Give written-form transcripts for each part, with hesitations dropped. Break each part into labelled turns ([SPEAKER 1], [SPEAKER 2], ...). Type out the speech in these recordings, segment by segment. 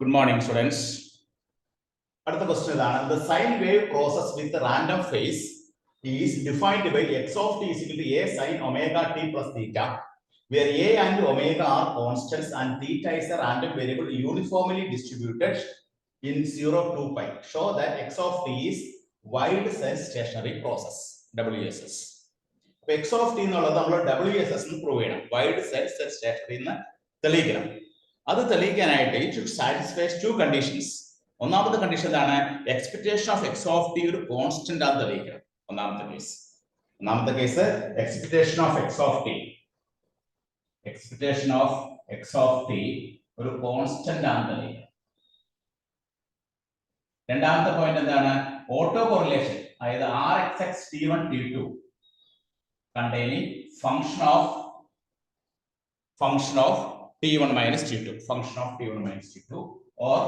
[SPEAKER 1] Good morning, students. Another question is the sine wave process with the random phase is defined by x of t is equal to a sine omega t plus theta, where a and omega are constants and theta is a random variable uniformly distributed in 0 to pi. Show that x of t is wide cell stationary process, WSS. X of t എന്നുള്ളത് നമ്മൾ WSS prove ചെയ്യണം, wide cell stationery എന്ന് തെളിയിക്കണം. അത് തെളിയിക്കാനായിട്ട് it should satisfy two conditions. ഒന്നാമത്തെ condition എന്താണ്? Expectation of X of T ഒരു constant ആണ് തെളിയിക്കണം. ഒന്നാമത്തെ case expectation of X of T ഒരു കോൺസ്റ്റന്റ് ആണ് തെളിയിക്കണം. രണ്ടാമത്തെ പോയിന്റ് എന്താണ്? ഓട്ടോ കോറിലേഷൻ, അതായത് RXX T1 T2 containing function of T1 minus T2, function of T1 minus T2 or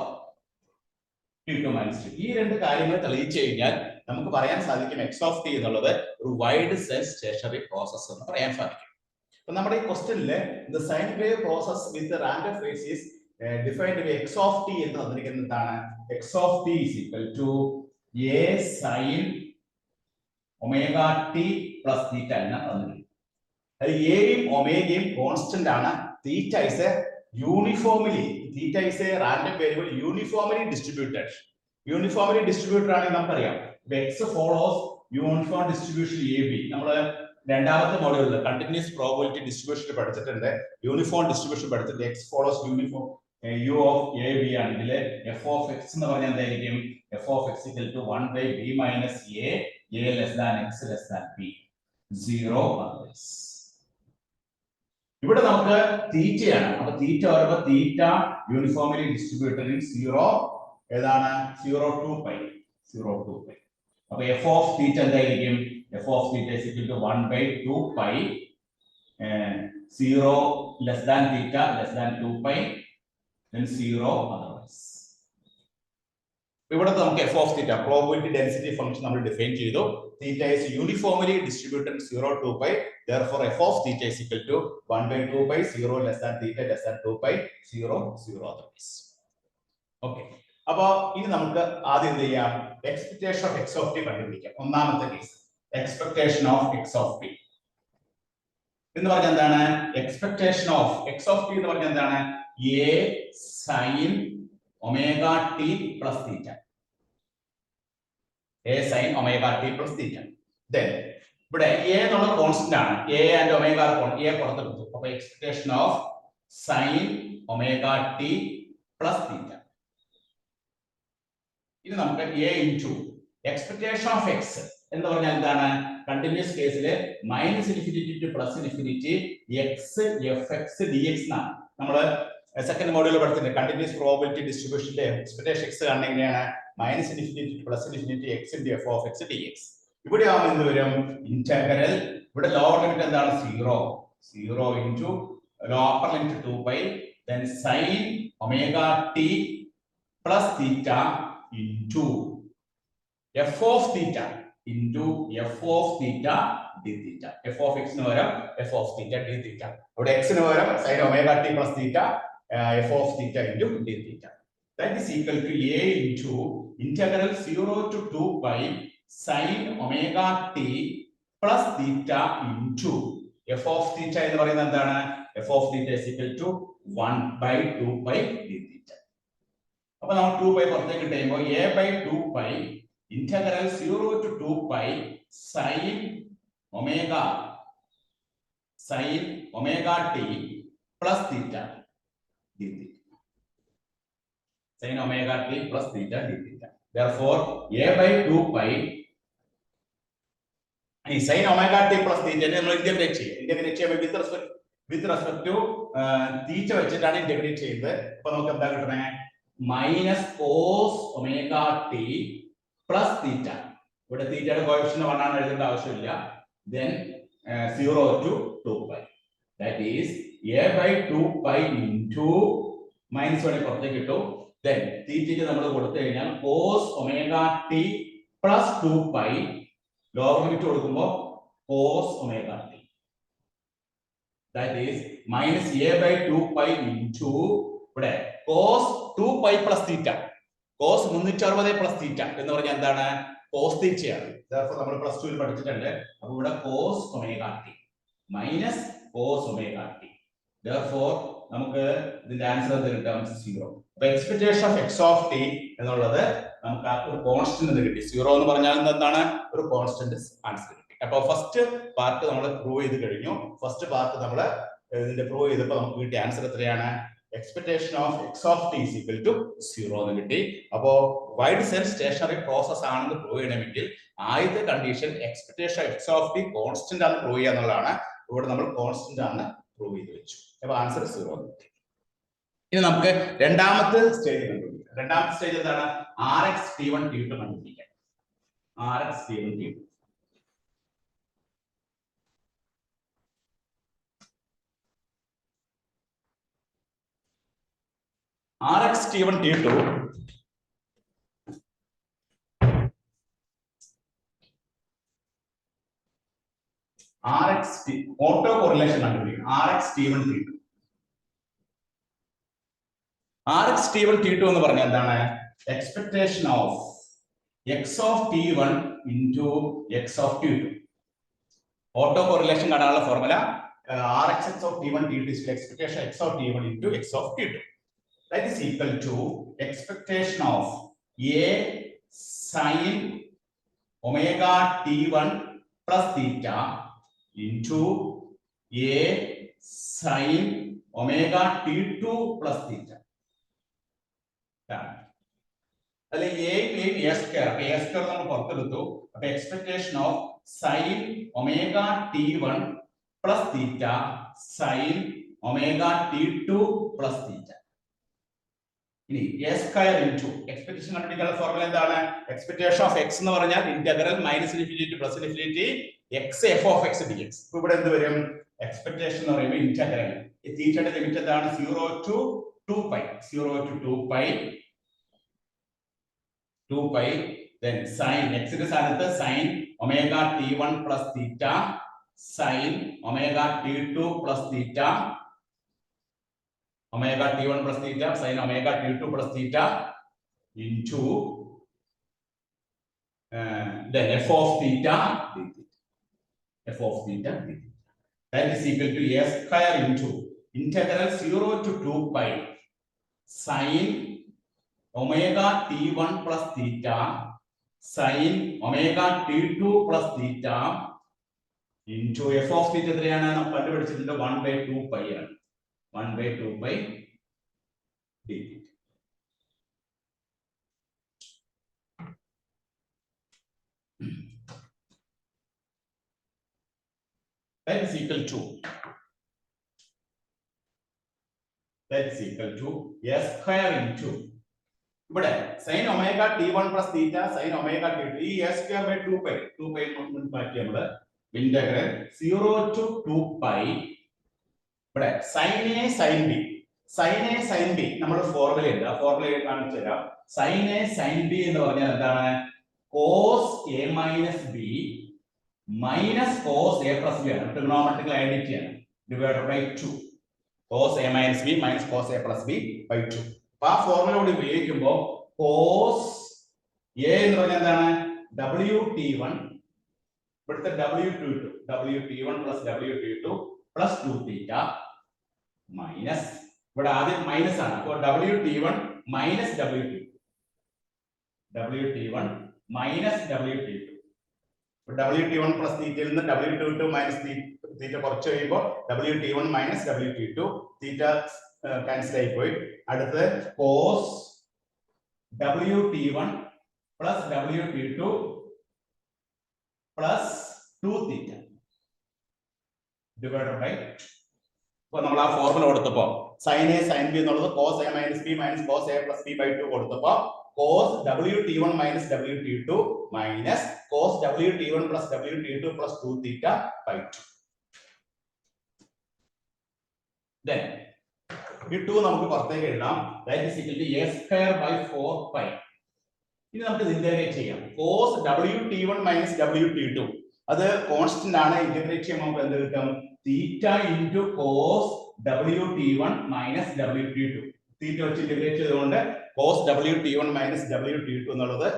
[SPEAKER 1] T2 minus T2. ഈ രണ്ട് കാര്യങ്ങൾ തെളിയിച്ചു കഴിഞ്ഞാൽ നമുക്ക് പറയാൻ സാധിക്കും എക്സ് ഓഫ് ടി എന്നുള്ളത് ഒരു വൈഡ് സെൽ സ്റ്റേഷനറി പ്രോസസ് എന്ന് പറയാൻ സാധിക്കും. അപ്പൊ നമ്മുടെ ഈ ക്വസ്റ്റ്യനില് the sine wave process with random phase is defined by X of T എന്ന് തന്നിരിക്കുന്നത് എന്താണ്? X of T is equal to A sine omega T plus theta എന്ന് തന്നിരിക്കുന്നത്. അത് എയും ഒമേഗയും കോൺസ്റ്റന്റ് ആണ്. Theta is a random variable uniformly distributed. Uniformly distributed ആണെങ്കിൽ നമുക്കറിയാം x follows uniform distribution AB. നമ്മൾ രണ്ടാമത്തെ മോഡ്യൂളിൽ കണ്ടിന്യൂസ് പ്രോബബിലിറ്റി ഡിസ്ട്രിബ്യൂഷൻ പഠിച്ചിട്ടുണ്ട്. യൂണിഫോം ഡിസ്ട്രിബ്യൂഷൻ പഠിച്ചിട്ട് x follows uniform u of AB ആണെങ്കിൽ f of x എന്ന് പറഞ്ഞാൽ എന്തായിരിക്കും? f of x equal to 1 by b minus a less than x less than b, 0 otherwise. ഇവിടെ നമുക്ക് തീറ്റയാണ്. അപ്പൊ തീറ്റ വരുമ്പോൾ തീറ്റ യൂണിഫോംലി ഡിസ്ട്രിബ്യൂട്ടഡ് ഇൻ 0 ഏതാണ്? 0 to pi. അപ്പൊ എഫ് ഓഫ് തീറ്റ എന്തായിരിക്കും? F of theta is equal to 1 by 2 pi 0 less than theta less than 2 pi then 0 otherwise. ഇവിടെ നമുക്ക് F of theta probability density function നമ്മൾ ഡിഫൈൻ ചെയ്തു. Theta is uniformly distributed 0 to pi. Therefore, f of theta is equal to 1 by 2 pi, 0 less than theta less than 2 pi, 0 otherwise. Okay. അപ്പോൾ ഇനി നമുക്ക് ആദ്യം എന്ത് ചെയ്യാം? Expectation of X of T കണ്ടുപിടിക്കാം. ഒന്നാമത്തെ case expectation of X of T എന്ന് പറഞ്ഞാൽ എന്താണ്? Expectation of X of T എന്ന് പറഞ്ഞാൽ എന്താണ്? A sine omega T plus theta. A sin omega t plus theta. Then ഇവിടെ a എന്നുള്ള കോൺസ്റ്റന്റ് ആണ്. a and omega are a പുറത്തെടുത്തു. അപ്പോൾ expectation of sin omega t plus theta. ഇനി നമുക്ക് a into expectation of x എന്ന് പറഞ്ഞാൽ എന്താണ്? കണ്ടിന്യൂസ് കേസിൽ minus infinity two plus infinity x fx dx എന്നാണ്. നമ്മൾ സെക്കൻഡ് മോഡ്യൂളിൽ പഠിച്ചിട്ടുണ്ട്. കണ്ടിന്യൂസ് പ്രോബബിലിറ്റി ഡിസ്ട്രിബ്യൂഷന്റെ എക്സ്പെക്ടേഷൻ x കാണുന്നത് എങ്ങനെയാണ്? Minus infinity plus infinity x into f of x dx. ഇവിടെ ആവുമ്പോൾ എന്ത് വരും? ഇന്റഗ്രൽ ഇവിടെ ലോവർ ലിമിറ്റ് എന്താണ്? 0 into lower limit 2 pi then sin omega t plus theta into f of theta d theta. f of x ന് പകരം f of theta d theta. ഇവിടെ x ന് പകരം sin omega t plus theta f of theta into d theta. That is equal to a into integral 0 to 2 pi sin omega t plus theta into f of theta എന്ന് പറയുന്നത് എന്താണ്? f of theta is equal to 1 by 2 pi d theta. അപ്പോൾ നമ്മൾ 2 pi പുറത്തേക്ക് ഇടുമ്പോൾ a by 2 pi integral 0 to 2 pi sin omega t plus theta d theta. Sin omega t plus theta d theta. Therefore, a by 2 pi sin omega t plus theta നമ്മൾ integrate ചെയ്യുമ്പോൾ with respect to theta വെച്ചിട്ടാണ് integrate ചെയ്യുന്നത്. അപ്പോൾ നമുക്ക് എന്താ കിട്ടണേ? Minus cos omega t plus theta. ഇവിടെ തീറ്റയുടെ കോഎഫിഷ്യന്റ് 1 ആണ് എഴുതേണ്ട ആവശ്യമില്ല. Then 0 to 2 pi. That is a by 2 pi into minus 1 പുറത്തേക്ക് ഇട്ടു. Then theta നമ്മൾ കൊടുത്തു കഴിഞ്ഞാൽ cos omega t plus 2 pi lower limit കൊടുക്കുമ്പോൾ cos omega t. That is minus a by 2 pi into ഇവിടെ cos 2π plus theta, cos 360 plus theta എന്ന് പറഞ്ഞാൽ എന്താണ്? cos theta ആണ്. Therefore നമ്മൾ പ്ലസ് 2 ൽ പഠിച്ചിട്ടുണ്ട്. അപ്പോൾ ഇവിടെ cos omega t minus cos omega t. Therefore നമുക്ക് ഇതിന്റെ ആൻസർ എന്ത് കിട്ടും? 0. അപ്പോൾ expectation of x of t എന്നുള്ളത് നമുക്ക് ആ ഒരു കോൺസ്റ്റന്റ് എന്ന് കിട്ടി. 0 എന്ന് പറഞ്ഞാൽ എന്താണ്? ഒരു കോൺസ്റ്റന്റ് ആൻസർ കിട്ടി. അപ്പോൾ ഫസ്റ്റ് പാർട്ട് നമ്മൾ പ്രൂവ് ചെയ്ത് കഴിഞ്ഞു. ഫസ്റ്റ് പാർട്ട് നമ്മൾ ഇതിന്റെ പ്രൂവ് ചെയ്തപ്പോൾ നമുക്ക് കിട്ടിയ ആൻസർ എത്രയാണ്? Expectation of x of t is equal to 0 എന്ന് കിട്ടി. അപ്പോ വൈഡ് സെൽ സ്റ്റേഷനറി പ്രോസസ് ആണെന്ന് പ്രൂവ് ചെയ്യണമെങ്കിൽ ആദ്യത്തെ condition expectation x of t constant ആണ് പ്രൂവ് ചെയ്യുക എന്നുള്ളതാണ്. ഇവിടെ നമ്മൾ കോൺസ്റ്റന്റ് ആണ് പ്രൂവ് ചെയ്ത് വെച്ചു. അപ്പൊ ആൻസർ 0 എന്ന് കിട്ടി. ഇനി നമുക്ക് രണ്ടാമത്തെ സ്റ്റേജ് കണ്ടുപിടിക്കാം. രണ്ടാമത്തെ സ്റ്റേജ് എന്താണ്? Rx T1 T2 കണ്ടുപിടിക്കാം. Rx T1 T2 Rx T1 T2 Rx autocorrelation കണ്ടുപിടിക്കണം. Rx T1 T2 Rx T1 T2 എന്ന് പറഞ്ഞാൽ എന്താണ്? Expectation of x of T1 into x of T2. autocorrelation കാണാനുള്ള formula Rx of T1 T2 is expectation x of T1 into x of T2. That is equal to expectation of a sin omega T1 plus theta into a sin omega T2 plus theta. അല്ലെ a square നമ്മൾ പുറത്തെടുത്തു. അപ്പൊ expectation of sin omega T1 plus theta sin omega T2 plus theta. ഇനി a square into expectation കണ്ടുപിടിക്കാനുള്ള formula എന്താണ്? Expectation of x എന്ന് പറഞ്ഞാൽ integral minus infinity two plus infinity x f of x dx. ഇപ്പോൾ ഇവിടെ എന്ത് വരും? Expectation എന്ന് പറയുമ്പോൾ ഇന്റഗ്രൽ ഈ തീറ്റയുടെ ലിമിറ്റ് എന്താണ്? 0 to 2π 0 to 2π then sin x ന്റെ സ്ഥാനത്ത് sin omega T1 plus theta sin omega T2 plus theta omega T1 plus theta sin omega T2 plus theta into then f of theta f of theta that is equal to a square into integral 0 to 2π sin omega T1 plus theta sin omega T2 plus theta into f of theta എത്രയാണ്? നമ്മൾ കണ്ടുപിടിച്ചിട്ടുണ്ട് 1/2π ആണ്. 1/2π d. That is equal to a square into ഇവിടെ sin omega T1 plus theta sin omega T2 ഈ a square by 2π മാറ്റി നമ്മൾ integral 0 to 2π ഇവിടെ sin a sin b നമ്മൾ formula ഉണ്ട്. ആ ഫോർമുല കാണിച്ചു തരാം. sin a sin b എന്ന് പറഞ്ഞാൽ എന്താണ്? cos a minus b minus cos a plus b ആണ്. ട്രിഗണോമെട്രിക്കൽ ഐഡന്റിറ്റി ആണ്. Divided by 2 cos a minus b minus cos a plus b by 2. അപ്പൊ ആ ഫോർമുല കൂടി ഉപയോഗിക്കുമ്പോൾ cos a എന്ന് പറഞ്ഞാൽ എന്താണ്? WT1 ഇവിടുത്തെ WT1 plus WT2 plus 2 theta minus ഇവിടെ ആദ്യം മൈനസ് ആണ്. അപ്പോൾ WT1 minus WT1 minus WT2 WT1 plus theta യിൽ നിന്ന് WT2 minus theta കുറച്ച് കഴിയുമ്പോൾ WT1 minus WT2 theta cancel ആയി പോയി. അടുത്ത cos WT1 plus WT2 plus 2 theta divided by. അപ്പോൾ നമ്മൾ ആ ഫോർമുല കൊടുത്തപ്പോൾ sin a sin b എന്നുള്ളത് cos a minus b minus cos a plus b by 2 കൊടുത്തപ്പോൾ cos WT1 minus WT2 minus cos WT1 plus WT2 plus 2 theta by 2. Then ഈ 2 നമുക്ക് പുറത്തേക്ക് എഴുതാം. that is equal to a square by 4π. ഇനി നമുക്ക് integrate ചെയ്യാം. cos WT1 minus WT2 അത് constant ആണ്. ഇന്റഗ്രേറ്റ് ചെയ്യുമ്പോൾ നമുക്ക് എന്ത് കിട്ടും? theta into cos WT1 minus WT2. തീറ്റ വെച്ച് ഇന്റഗ്രേറ്റ് ചെയ്തുകൊണ്ട് cos WT1 മൈനസ് WT2 എന്നുള്ളത്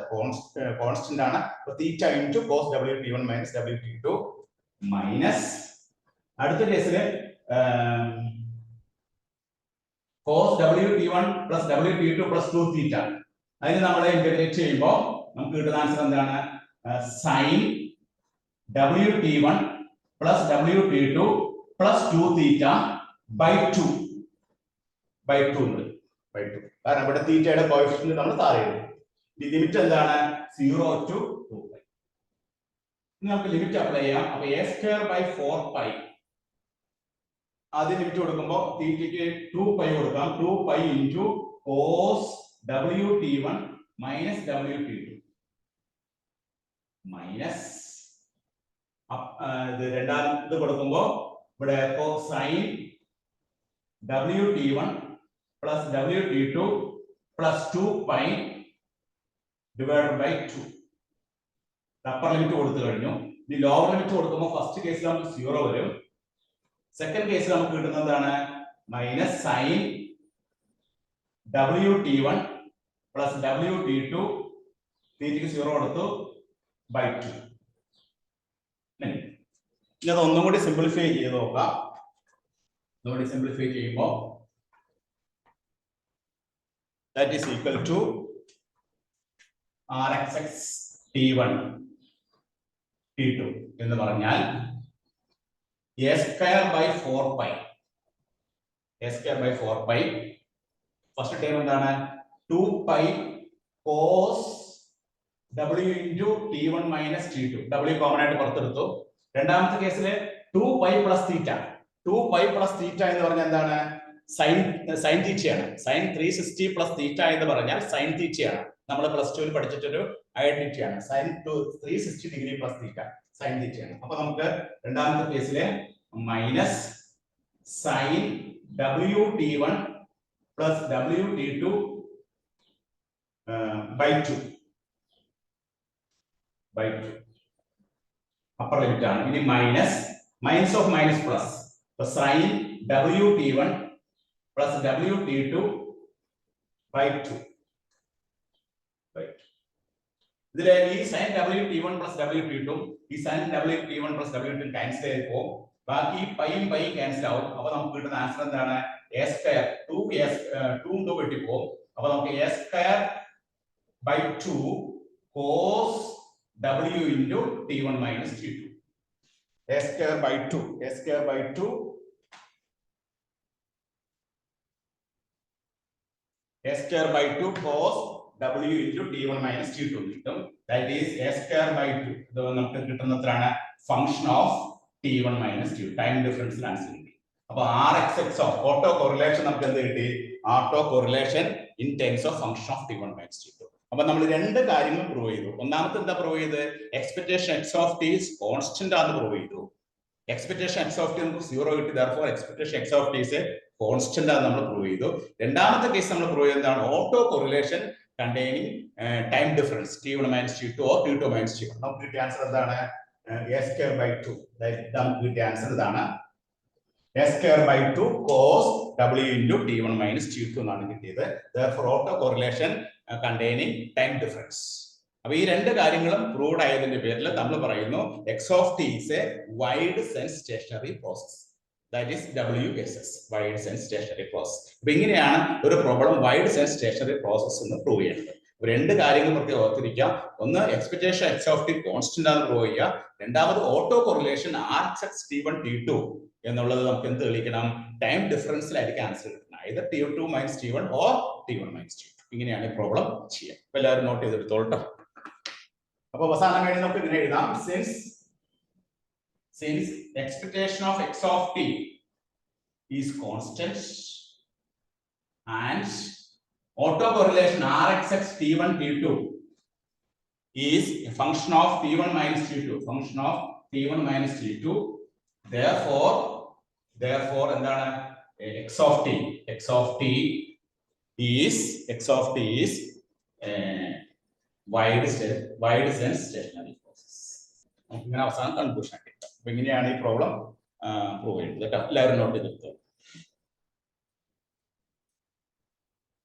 [SPEAKER 1] കോൺസ്റ്റന്റ് ആണ്. അപ്പൊ theta into cos WT1 minus WT2 minus അടുത്ത കേസിൽ cos WT1 plus WT2 plus 2 തീറ്റ. അതിന് നമ്മൾ ഇന്റഗ്രേറ്റ് ചെയ്യുമ്പോൾ നമുക്ക് കിട്ടുന്ന ആൻസർ എന്താണ്? Sine WT1 plus WT2 plus 2 theta by 2 ഉണ്ട്. കാരണം ഇവിടെ തീറ്റയുടെ കോഎഫിഷ്യന്റ് നമ്മൾ താഴെ എഴുതും. ഈ ലിമിറ്റ് എന്താണ്? 0 to 2π. നമുക്ക് ലിമിറ്റ് അപ്ലൈ ചെയ്യാം. അപ്പൊ a²/4π ആദ്യം ലിമിറ്റ് കൊടുക്കുമ്പോൾ തീറ്റയ്ക്ക് 2π കൊടുക്കാം. 2π into cos WT1 minus WT2 minus ഇത് രണ്ടാമത് കൊടുക്കുമ്പോൾ ഇവിടെ sine WT1 plus WT2 plus 2π divided by 2. Upper limit കൊടുത്തു കഴിഞ്ഞു. ഈ ലോവർ ലിമിറ്റ് കൊടുക്കുമ്പോൾ ഫസ്റ്റ് കേസിൽ നമുക്ക് 0 വരും. സെക്കൻഡ് കേസിൽ നമുക്ക് കിട്ടുന്നത് എന്താണ്? Minus sine WT1 plus WT2 തീറ്റയ്ക്ക് 0 കൊടുത്തു ബൈ 2. ഇനി അത് ഒന്നും കൂടി സിംപ്ലിഫൈ ചെയ്ത് നോക്കാം. ഒന്നുകൂടി സിംപ്ലിഫൈ ചെയ്യുമ്പോൾ that is equal to RXX T1 T2 എന്ന് പറഞ്ഞാൽ a²/4π ഫസ്റ്റ് ടൈം എന്താണ്? 2π cos W into T1 minus T2. W common ആയിട്ട് പുറത്തെടുത്തു. രണ്ടാമത്തെ കേസിൽ 2π പ്ലസ് തീറ്റ. 2π പ്ലസ് തീറ്റ എന്ന് പറഞ്ഞാൽ എന്താണ്? സൈൻ തീറ്റയാണ്. സൈൻ 360 പ്ലസ് തീറ്റ എന്ന് പറഞ്ഞാൽ സൈൻ തീറ്റയാണ്. നമ്മൾ പ്ലസ് 2 പഠിച്ചിട്ടൊരു ഐഡന്റിറ്റിയാണ്. Sine 360 degree plus theta sine തീറ്റയാണ്. അപ്പൊ നമുക്ക് രണ്ടാമത്തെ കേസിലെ minus sine WT1 plus WT2 by 2 upper limit ആണ്. ഇനി minus of minus plus sine WT1 plus WT2 by 2. ഇതിലെ ഈ സൈൻ WT1 പ്ലസ് WT2 ഈ sign WT1 plus WT2 cancel ചെയ്ത് പോകും. ബാക്കി പൈയും ക്യാൻസൽ ആവും. അപ്പൊ നമുക്ക് കിട്ടുന്ന ആൻസർ എന്താണ്? a². 2 വെട്ടി പോകും. അപ്പൊ നമുക്ക് a²/2 cos W into T1 minus T2. a²/2 cos W into T1 minus T2 കിട്ടും. That is a²/2. ഇത് നമുക്ക് കിട്ടുന്നതാണ് function of T1 minus T2. Time difference answer കിട്ടി. അപ്പൊ RXX ഓഫ് ഓട്ടോ കോറിലേഷൻ നമുക്ക് എന്ത് കിട്ടി? Auto correlation in terms of function of T1 minus T2. അപ്പൊ നമ്മൾ രണ്ട് കാര്യങ്ങൾ പ്രൂവ് ചെയ്തു. ഒന്നാമത്തെ എന്താ പ്രൂവ് ചെയ്ത്? Expectation x of t is constant ആണെന്ന് പ്രൂവ് ചെയ്തു. എക്സ്പെക്ടേഷൻ x of t നമുക്ക് 0 കിട്ടി. therefore expectation x of t is constant ആണെന്ന് നമ്മൾ പ്രൂവ് ചെയ്തു. രണ്ടാമത്തെ കേസ് നമ്മൾ പ്രൂവ് ചെയ്തത് എന്താണ്? Auto correlation containing time difference T1 minus T2 or T2 minus T1. നമുക്ക് കിട്ടിയ ആൻസർ എന്താണ്? a²/2. നമുക്ക് കിട്ടിയ ആൻസർ ഇതാണ്. a²/2 cos W into T1 minus T2 എന്നാണ് കിട്ടിയത്. therefore auto correlation containing time difference. അപ്പൊ ഈ രണ്ട് കാര്യങ്ങളും പ്രൂവ്ഡ് ആയതിന്റെ പേരിൽ നമ്മൾ പറയുന്നു x of t is a wide sense stationary process. That is WSS, wide sense stationary process. അപ്പൊ ഇങ്ങനെയാണ് ഒരു problem wide sense stationary process എന്ന് പ്രൂവ് ചെയ്യുന്നത്. രണ്ട് കാര്യങ്ങൾ പ്രത്യേകം ഓർത്തിരിക്കുക. ഒന്ന് expectation x of t constant ആണ് പ്രൂവ് ചെയ്യുക. രണ്ടാമത് auto correlation RXX T1 T2 എന്നുള്ളത് നമുക്ക് എന്ത് തെളിയിക്കണം? ടൈം ഡിഫറൻസിലായിരിക്കും ആൻസർ കിട്ടുന്നത്. either T2 minus T1 or T1 minus T2. ഇങ്ങനെയാണ് ഈ പ്രോബ്ലം ചെയ്യുക. അപ്പൊ എല്ലാവരും നോട്ട് ചെയ്തെടുത്തോളട്ടോ. അപ്പൊ അവസാനം കഴിഞ്ഞ് നമുക്ക് ഇങ്ങനെ എഴുതാം. since expectation of x of t is constant and autocorrelation RXX T1 T2 is a function of T1 minus T2, function of T1 minus T2. Therefore എന്താണ്? x of t is wide sense stationary process. ഇങ്ങനെ അവസാനം conclusion കിട്ടും. അപ്പൊ ഇങ്ങനെയാണ് ഈ problem prove ചെയ്യുന്നത് കേട്ടോ. എല്ലാവരും നോട്ട് ചെയ്തെടുത്തോ.